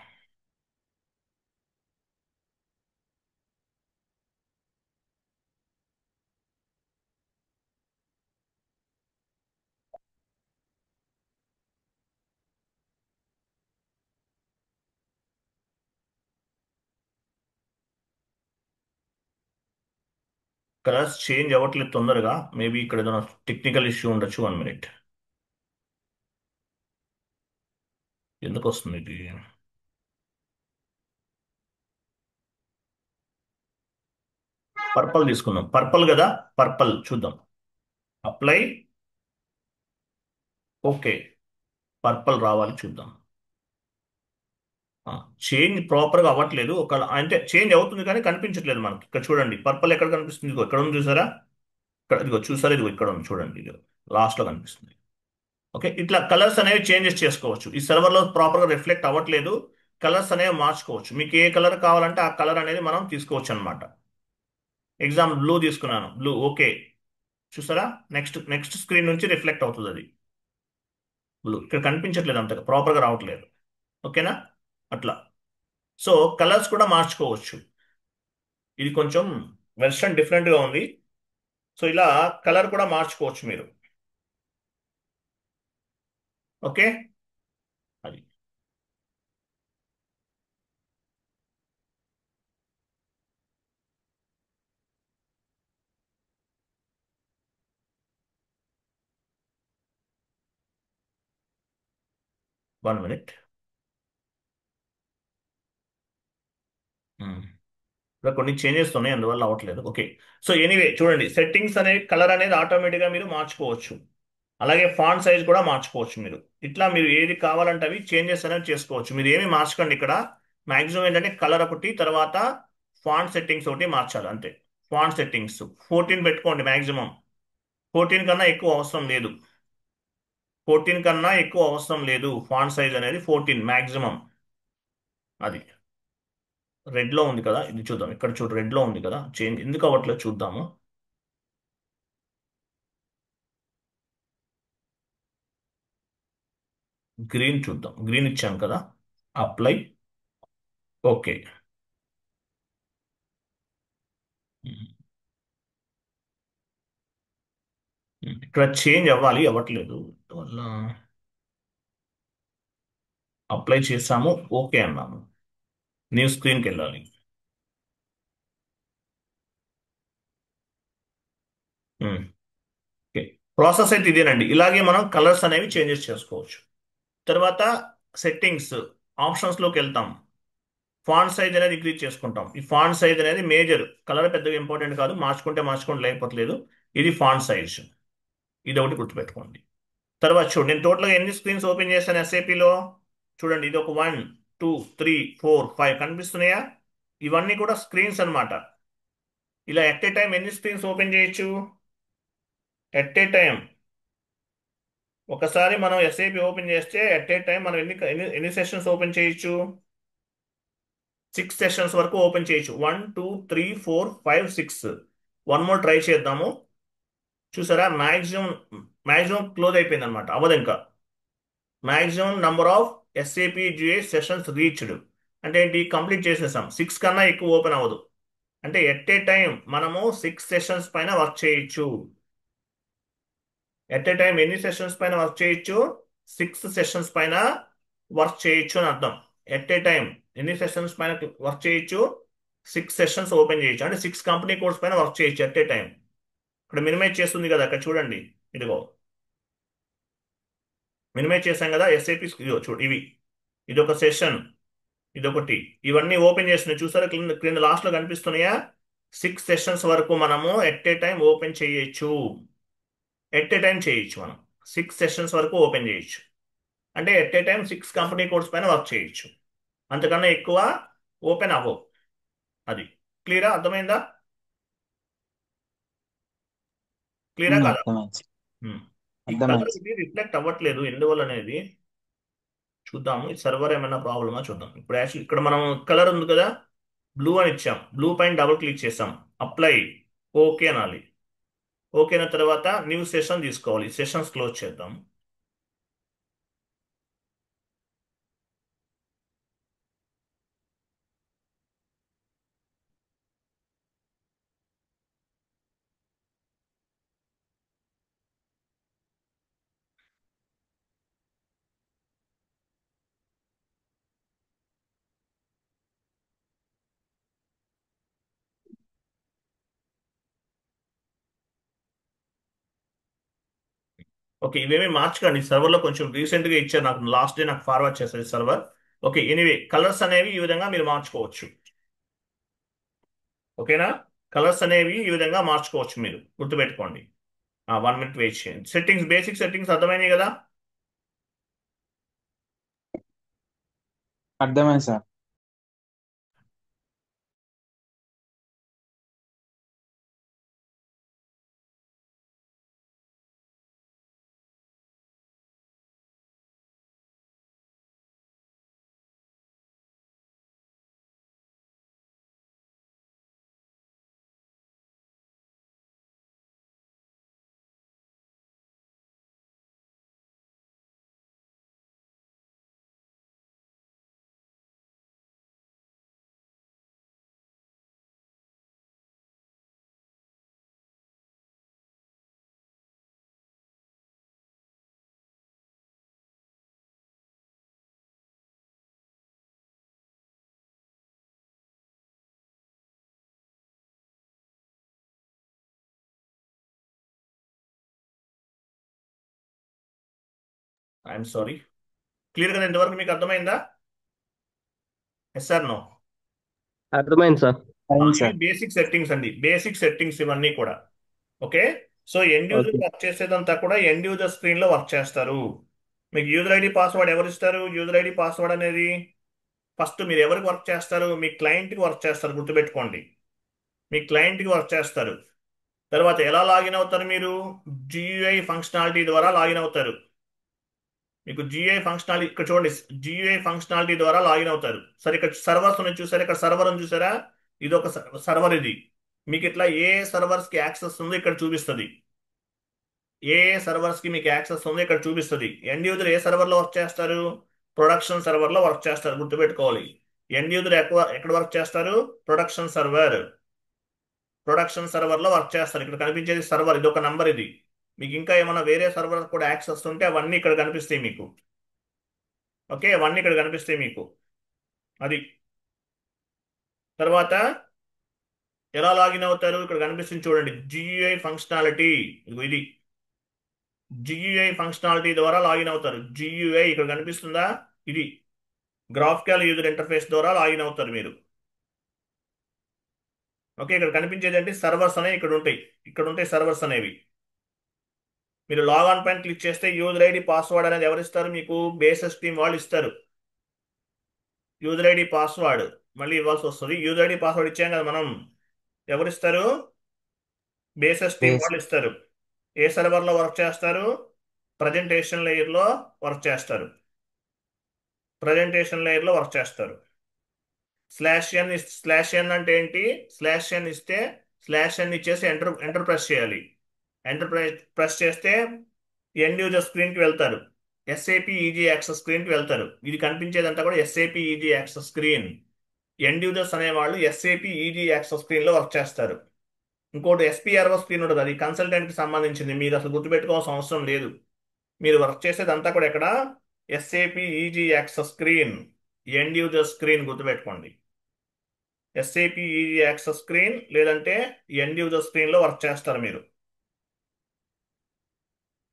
A: కలర్స్ చేంజ్ అవ్వట్లేదు తొందరగా. మేబీ ఇక్కడ ఏదైనా టెక్నికల్ ఇష్యూ ఉండొచ్చు. 1 మినిట్. ఎందుకు వస్తుంది ఇది? పర్పల్ తీసుకుందాం. పర్పల్ కదా, పర్పల్ చూద్దాం. Apply okay. పర్పల్ రావాలి చూద్దాం. చేంజ్ ప్రాపర్గా అవ్వట్లేదు. ఒక అంటే చేంజ్ అవుతుంది కానీ కనిపించట్లేదు మనకి. ఇక్కడ చూడండి, పర్పల్ ఎక్కడ కనిపిస్తుంది? ఇదిగో ఇక్కడ ఉంది చూసారా? ఇక్కడ ఇదిగో చూసారా? ఇదిగో ఇక్కడ ఉంది చూడండి, ఇదిగో లాస్ట్లో కనిపిస్తుంది. ఓకే, ఇట్లా కలర్స్ అనేవి చేంజెస్ చేసుకోవచ్చు. ఈ సర్వర్లో ప్రాపర్గా రిఫ్లెక్ట్ అవ్వట్లేదు. కలర్స్ అనేవి మార్చుకోవచ్చు. మీకు ఏ కలర్ కావాలంటే ఆ కలర్ అనేది మనం తీసుకోవచ్చు అనమాట. ఎగ్జాంపుల్ బ్లూ తీసుకున్నాను. Blue okay. చూసారా? నెక్స్ట్ నెక్స్ట్ స్క్రీన్ నుంచి రిఫ్లెక్ట్ అవుతుంది అది. బ్లూ ఇక్కడ కనిపించట్లేదు, అంతగా ప్రాపర్గా రావట్లేదు. ఓకేనా? అట్లా. సో కలర్స్ కూడా మార్చుకోవచ్చు. ఇది కొంచెం వెర్షన్ డిఫరెంట్గా ఉంది. సో ఇలా కలర్ కూడా మార్చుకోవచ్చు మీరు. ఓకే. అది. 1 మినిట్. ఇక్కడ కొన్ని చేంజెస్ ఉన్నాయి, అందువల్ల అవ్వట్లేదు. ఓకే. సో ఎనీవే చూడండి, సెట్టింగ్స్ అనే కలర్ అనేది ఆటోమేటిక్గా మీరు మార్చుకోవచ్చు. అలాగే ఫాంట్ సైజ్ కూడా మార్చుకోవచ్చు మీరు. ఇట్లా మీరు ఏది కావాలంటే అవి చేంజెస్ అనేవి చేసుకోవచ్చు. మీరు ఏమి మార్చకండి ఇక్కడ. మాక్సిమం ఏంటంటే కలర్ ఒకటి, తర్వాత ఫాంట్ సెట్టింగ్స్ ఒకటి మార్చాలి అంతే. ఫాంట్ సెట్టింగ్స్ 14 పెట్టుకోండి మాక్సిమం. 14 కన్నా ఎక్కువ అవసరం లేదు. 14 కన్నా ఎక్కువ అవసరం లేదు. ఫాంట్ సైజ్ అనేది 14 మాక్సిమం. అది. రెడ్ లో ఉంది కదా, ఇది చూద్దాం. ఇక్కడ చూడు, రెడ్ లో ఉంది కదా, చేంజ్ ఎందుకు అవ్వట్లేదు చూద్దాము. గ్రీన్ చూద్దాం. గ్రీన్ ఇచ్చాం కదా. Apply okay. ఇక్కడ చేంజ్ అవ్వాలి, అవ్వట్లేదు. వల్ల అప్లై చేసాము, ఓకే అన్నాము. న్యూ స్క్రీన్కి వెళ్ళాలి. ఓకే. ప్రాసెస్ అయితే ఇదేనండి. ఇలాగే మనం కలర్స్ అనేవి చేంజెస్ చేసుకోవచ్చు. తర్వాత సెట్టింగ్స్ ఆప్షన్స్లోకి వెళ్తాం. ఫాంట్ సైజ్ అనేది ఇంక్రీజ్ చేసుకుంటాం. ఈ ఫాంట్ సైజ్ అనేది మేజర్. కలర్ పెద్దగా ఇంపార్టెంట్ కాదు, మార్చుకుంటే మార్చుకుంటే లేకపోలేదు. ఇది ఫాంట్ సైజ్. ఇది ఒకటి గుర్తుపెట్టుకోండి. తర్వాత చూడండి, నేను టోటల్గా ఎన్ని స్క్రీన్స్ ఓపెన్ చేశాను ఎస్ఏపిలో. చూడండి, ఇది ఒక 1 2 3 4 5 కనిపిస్తున్నాయా? ఇవన్నీ కూడా స్క్రీన్స్ అన్నమాట. ఇలా ఎట్ ఏ టైం ఎన్ని స్క్రీన్స్ ఓపెన్ చేయొచ్చు? ఎట్ ఏ టైం ఒకసారి మనం ఎస్ఏపి ఓపెన్ చేస్తే ఎట్ ఏ టైం మనం ఎన్ని ఎన్ని ఎన్ని సెషన్స్ ఓపెన్ చేయొచ్చు? 6 సెషన్స్ వరకు ఓపెన్ చేయొచ్చు. 1 2 3 4 5 6. వన్ మోర్ ట్రై చేద్దాము. చూసారా? మ్యాక్సిమం మ్యాక్సిమం క్లోజ్ అయిపోయింది అనమాట, అవ్వదు ఇంకా. Maximum number of SAP GA sessions reached అంటే ఏంటి? కంప్లీట్ చేసేసాం. 6 కన్నా ఎక్కువ ఓపెన్ అవ్వదు. అంటే ఎట్ ఏ టైం మనము 6 సెషన్స్ పైన వర్క్ చేయొచ్చు. ఎట్ ఏ టైం ఎన్ని సెషన్స్ పైన వర్క్ చేయొచ్చు? 6 సెషన్స్ పైన వర్క్ చేయొచ్చు అని అర్థం. ఎట్ ఏ టైం ఎన్ని సెషన్స్ పైన వర్క్ చేయొచ్చు? 6 సెషన్స్ ఓపెన్ చేయొచ్చు. అంటే 6 కంపెనీ కోడ్స్ పైన వర్క్ చేయొచ్చు ఎట్ ఏ టైం. ఇక్కడ మినిమైజ్ చేస్తుంది కదా, అక్కడ చూడండి. ఇదిగో మినిమైజ్ చేశాం కదా ఎస్ఏపి. ఇదిగో చూడు, ఇవి ఇదొక సెషన్, ఇదొకటి. ఇవన్నీ ఓపెన్ చేస్తున్నాయి చూసారా? క్రింద క్రింద లాస్ట్ లో కనిపిస్తున్నాయా? 6 సెషన్స్ వరకు మనము ఎట్ ఏ టైం ఓపెన్ చేయొచ్చు. ఎట్ ఏ టైం చేయొచ్చు మనం. 6 సెషన్స్ వరకు ఓపెన్ చేయొచ్చు. అంటే at a time 6 company codes పైన వర్క్ చేయొచ్చు. అంతకన్నా ఎక్కువ ఓపెన్ అవ్వవు. అది. క్లియరా? అర్థమైందా? క్లియరా కాదా?
B: అర్థమైంది సార్.
A: ఉమ్. ఈ కలర్
B: అర్థమైంది సార్.
A: ఇది రిఫ్లెక్ట్ అవ్వట్లేదు ఎందువల్ల అనేది చూద్దాము. ఈ సర్వర్ ఏమైనా ప్రాబ్లమా చూద్దాం. ఇప్పుడు యాక్చువల్ ఇక్కడ మనం కలర్ ఉంది కదా, బ్లూ అని ఇచ్చాం. బ్లూ పైన డబుల్ క్లిక్ చేసాం. అప్లై, ఓకే అనాలి. ఓకే అయిన తర్వాత న్యూ సెషన్ తీసుకోవాలి. సెషన్స్ క్లోజ్ చేద్దాం. ఓకే, ఇవేమి మార్చకండి. సర్వర్లో కొంచెం రీసెంట్ గా ఇచ్చారు, నాకు లాస్ట్ డే నాకు ఫార్వర్డ్ చేస్తుంది సర్వర్. ఓకే, ఎనీవే కలర్స్ అనేవి ఈ విధంగా మీరు మార్చుకోవచ్చు. ఓకేనా? కలర్స్ అనేవి ఈ విధంగా మార్చుకోవచ్చు, మీరు గుర్తుపెట్టుకోండి. 1 మినిట్ వెయిట్ చేయండి. సెట్టింగ్స్, బేసిక్ సెట్టింగ్స్ అర్థమైనాయి కదా?
B: అర్థమైంది సార్.
A: I'm sorry. క్లియర్ కదా? ఇంతవరకు మీకు అర్థమైందా? Yes sir, no?
C: అర్థమైంది సార్.
B: అయింది
A: ఇవి
B: సార్.
A: బేసిక్ సెట్టింగ్స్ అండి, బేసిక్ సెట్టింగ్స్ ఇవన్నీ కూడా. Okay. So end user
C: okay.
A: Work చేసేదంతా కూడా ఎండ్ యూజర్ స్క్రీన్ లో వర్క్ చేస్తారు. మీకు యూజర్ ఐడి పాస్వర్డ్ ఎవరు ఇస్తారు? యూజర్ ఐడి పాస్వర్డ్ అనేది ఫస్ట్ మీరు ఎవరికి వర్క్ చేస్తారు? మీ క్లయింట్కి వర్క్ చేస్తారు, గుర్తుపెట్టుకోండి. మీ క్లయింట్కి వర్క్ చేస్తారు. తర్వాత ఎలా లాగిన్ అవుతారు మీరు? జియుఐ ఫంక్షనాలిటీ ద్వారా లాగిన్ అవుతారు. మీకు జియుఐ ఫంక్షనాలిటీ ఇక్కడ చూడండి, జియుఐ ఫంక్షనాలిటీ ద్వారా లాగిన్ అవుతారు. సరే, ఇక్కడ సర్వర్స్ ఉన్నాయి చూసారా? ఇక్కడ సర్వర్ ఉంది చూసారా? ఇది ఒక సర్వర్ ఇది. మీకు ఇట్లా ఏ సర్వర్స్ కి యాక్సెస్ ఉందో ఇక్కడ చూపిస్తుంది. ఏ సర్వర్స్ కి మీకు యాక్సెస్ ఉందో ఇక్కడ చూపిస్తుంది. ఎండ్ యూజర్ ఏ సర్వర్ లో వర్క్ చేస్తారు? ప్రొడక్షన్ సర్వర్ లో వర్క్ చేస్తారు, గుర్తుపెట్టుకోవాలి. ఎండ్ యూజర్ ఎక్కడ వర్క్ చేస్తారు? Production server. ప్రొడక్షన్ సర్వర్ లో వర్క్ చేస్తారు. ఇక్కడ కనిపించేది సర్వర్, ఇది ఒక నంబర్ ఇది. మీకు ఇంకా ఏమైనా వేరే సర్వర్ కూడా యాక్సెస్ ఉంటే అవన్నీ ఇక్కడ కనిపిస్తాయి మీకు. ఓకే, అవన్నీ ఇక్కడ కనిపిస్తాయి మీకు. అది తర్వాత ఎలా లాగిన్ అవుతారు? ఇక్కడ కనిపిస్తుంది చూడండి, జియుఐ ఫంక్షనాలిటీ. ఇది జియుఐ ఫంక్షనాలిటీ ద్వారా లాగిన్ అవుతారు. జియుఐ ఇక్కడ కనిపిస్తుందా? ఇది గ్రాఫికల్ యూజర్ ఇంటర్ఫేస్ ద్వారా లాగిన్ అవుతారు మీరు. ఓకే, ఇక్కడ కనిపించేది అంటే సర్వర్స్ అనేవి ఇక్కడ ఉంటాయి. ఇక్కడ ఉంటాయి సర్వర్స్ అనేవి. మీరు లాగ్ ఆన్ పైన క్లిక్ చేస్తే యూజర్ ఐడి పాస్వర్డ్ అనేది ఎవరు ఇస్తారు? మీకు బేసెస్ టీమ్ వాళ్ళు ఇస్తారు. యూజర్ ఐడి పాస్వర్డ్ మళ్ళీ ఇవ్వాల్సి వస్తుంది. యూజర్ ఐడి పాస్వర్డ్ ఇచ్చాం కదా మనం, ఎవరు ఇస్తారు? Bases team
B: base.
A: వాళ్ళు ఇస్తారు. ఏ సర్వర్లో వర్క్ చేస్తారు? ప్రజెంటేషన్ లేయర్లో వర్క్ చేస్తారు. ప్రజెంటేషన్ లేయర్లో వర్క్ చేస్తారు. స్లాష్ ఎన్ అంటే ఏంటి? స్లాష్ ఎన్ ఇస్తే స్లాష్ ఎన్ ఇచ్చేసి ఎంటర్ ఎంటర్ ప్రెస్ చేయాలి. ఎంటర్ ప్రెస్ చేస్తే ఎండ్ యూజర్ స్క్రీన్కి వెళ్తారు. ఎస్ఏపి ఈజీ యాక్సెస్ స్క్రీన్కి వెళ్తారు. ఇది కనిపించేదంతా కూడా SAP easy access screen. End users అనేవాళ్ళు ఎస్ఏపి ఈజీ యాక్సెస్ స్క్రీన్లో వర్క్ చేస్తారు. ఇంకోటి ఎస్పీఆర్ఓ స్క్రీన్ ఉంటుంది, అది కన్సల్టెంట్కి సంబంధించింది. మీరు అసలు గుర్తుపెట్టుకోవాల్సిన అవసరం లేదు. మీరు వర్క్ చేసేదంతా కూడా ఎక్కడ? SAP easy access screen, end user screen, గుర్తుపెట్టుకోండి. ఎస్ఏపి ఈజీ యాక్సెస్ స్క్రీన్ లేదంటే ఎండ్ యూజర్ స్క్రీన్లో వర్క్ చేస్తారు మీరు.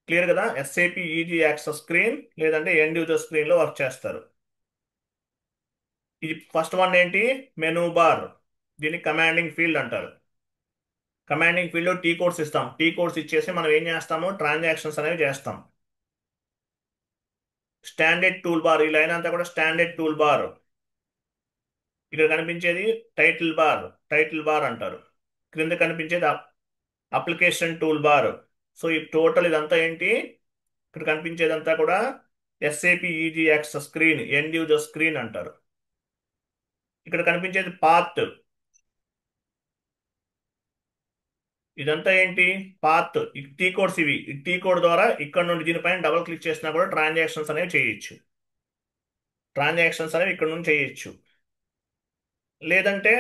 A: క్లియర్ కదా? ఎస్ఏపి ఈజీ యాక్సెస్ స్క్రీన్ లేదంటే ఎండ్ యూజర్ స్క్రీన్లో వర్క్ చేస్తారు. ఇది ఫస్ట్ వన్ ఏంటి? Menu bar. దీన్ని కమాండింగ్ ఫీల్డ్ అంటారు. కమాండింగ్ ఫీల్డ్లో టీ కోడ్స్ ఇస్తాం. టీ కోడ్స్ ఇచ్చేసి మనం ఏం చేస్తాము? ట్రాన్సాక్షన్స్ అనేవి చేస్తాం. స్టాండర్డ్ టూల్ బార్, ఈ లైన్ అంతా కూడా స్టాండర్డ్ టూల్ బార్. ఇక్కడ కనిపించేది టైటిల్ బార్, టైటిల్ బార్ అంటారు. క్రింద కనిపించేది అప్లికేషన్ టూల్ బార్. సో ఈ టోటల్ ఇదంతా ఏంటి, ఇక్కడ కనిపించేదంతా కూడా SAP easy access screen, end user screen అంటారు. ఇక్కడ కనిపించేది పాత్, ఇదంతా ఏంటి, పాత్. ఈ టీ కోడ్స్ ఇవి. ఈ టీ కోడ్ ద్వారా ఇక్కడ నుండి దీనిపైన డబుల్ క్లిక్ చేసినా కూడా ట్రాన్సాక్షన్స్ అనేవి చేయొచ్చు. ట్రాన్సాక్షన్స్ అనేవి ఇక్కడ నుండి చేయొచ్చు. లేదంటే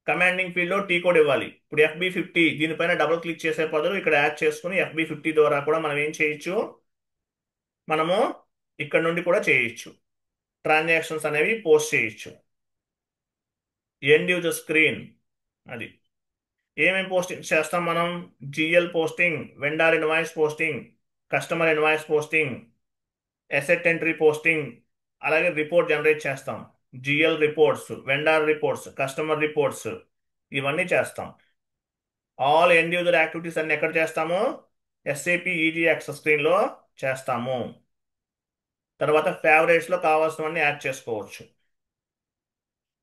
A: కమాండింగ్ ఫీల్డ్ లో టీ కోడ్ ఇవ్వాలి. ఇప్పుడు FB50 దీనిపైన డబుల్ క్లిక్ చేసే బదులు ఇక్కడ యాడ్ చేసుకుని FB50 ద్వారా కూడా మనం ఏం చేయొచ్చు, మనము ఇక్కడ నుండి కూడా చేయొచ్చు. ట్రాన్సాక్షన్స్ అనేవి పోస్ట్ చేయొచ్చు. ఎండ్ యూజర్ స్క్రీన్ అది. ఏమేమి పోస్టింగ్ చేస్తాం మనం, GL posting, vendor invoice posting, customer invoice posting, asset entry posting, అలాగే రిపోర్ట్ జనరేట్ చేస్తాం. GL reports, vendor reports, customer reports, ఇవన్నీ చేస్తాం. ఆల్ ఎండ్ యూజర్ యాక్టివిటీస్ అన్ని ఎక్కడ చేస్తాము, ఎస్ఏపి ఈజీ యాక్సెస్ స్క్రీన్లో చేస్తాము. తర్వాత ఫేవరెట్స్లో కావాల్సినవన్నీ యాడ్ చేసుకోవచ్చు.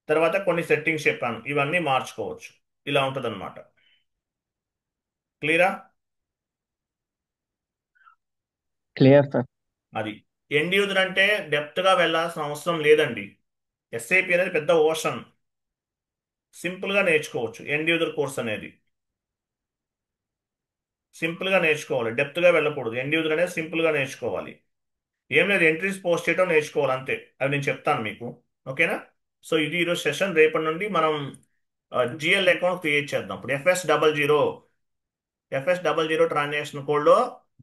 A: తర్వాత కొన్ని సెట్టింగ్స్ చెప్పాను, ఇవన్నీ మార్చుకోవచ్చు. ఇలా ఉంటుంది అనమాట. క్లియరా?
C: Clear sir.
A: అది ఎండ్ యూజర్ అంటే డెప్త్గా వెళ్ళాల్సిన అవసరం లేదండి. ఎస్ఏపి అనేది పెద్ద ఓషన్, సింపుల్గా నేర్చుకోవచ్చు. ఎండ్ యూజర్ కోర్స్ అనేది సింపుల్గా నేర్చుకోవాలి, డెప్త్గా వెళ్ళకూడదు. ఎండ్ యూజర్ అనేది సింపుల్గా నేర్చుకోవాలి. ఏం లేదు, ఎంట్రీస్ పోస్ట్ చేయడం నేర్చుకోవాలి అంతే. అవి నేను చెప్తాను మీకు. ఓకేనా? సో ఇది ఈరోజు సెషన్. రేపటి నుండి మనం జిఎల్ అకౌంట్ క్రియేట్ చేద్దాం. ఇప్పుడు ఎఫ్ఎస్00 ట్రాన్సాక్షన్ కోడ్లో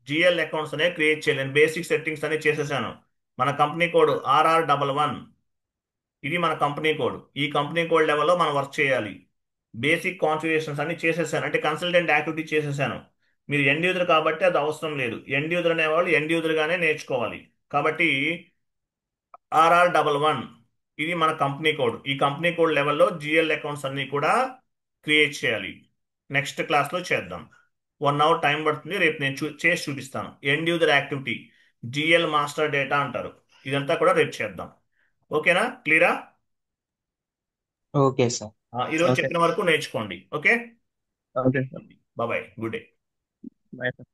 A: జిఎల్ అకౌంట్స్ అనేవి క్రియేట్ చేయాలి. నేను బేసిక్ సెట్టింగ్స్ అనేవి చేసేసాను. మన కంపెనీ కోడ్ RR11, ఇది మన కంపెనీ కోడ్. ఈ కంపెనీ కోడ్ లెవెల్లో మనం వర్క్ చేయాలి. బేసిక్ కాన్ఫిగరేషన్స్ అన్ని చేసేసాను, అంటే కన్సల్టెంట్ యాక్టివిటీ చేసేసాను. మీరు ఎండ్ యూజర్ కాబట్టి అది అవసరం లేదు. ఎండ్ యూజర్ అనేవాళ్ళు ఎండ్ యూజర్గానే నేర్చుకోవాలి. కాబట్టి RR11 ఇది మన కంపెనీ కోడ్. ఈ కంపెనీ కోడ్ లెవెల్లో జిఎల్ అకౌంట్స్ అన్ని కూడా క్రియేట్ చేయాలి. నెక్స్ట్ క్లాస్లో చేద్దాం. 1 అవర్ టైం పడుతుంది. రేపు నేను చేసి చూపిస్తాను. End user activity, GL master data అంటారు. ఇదంతా కూడా రేపు చేద్దాం. ఓకేనా? క్లియరా?
B: Okay sir.
A: ఈరోజు
C: ఓకే.
A: చెప్పిన వరకు నేర్చుకోండి. Okay,
C: okay sir.
A: Bye, good day.
C: Bye sir.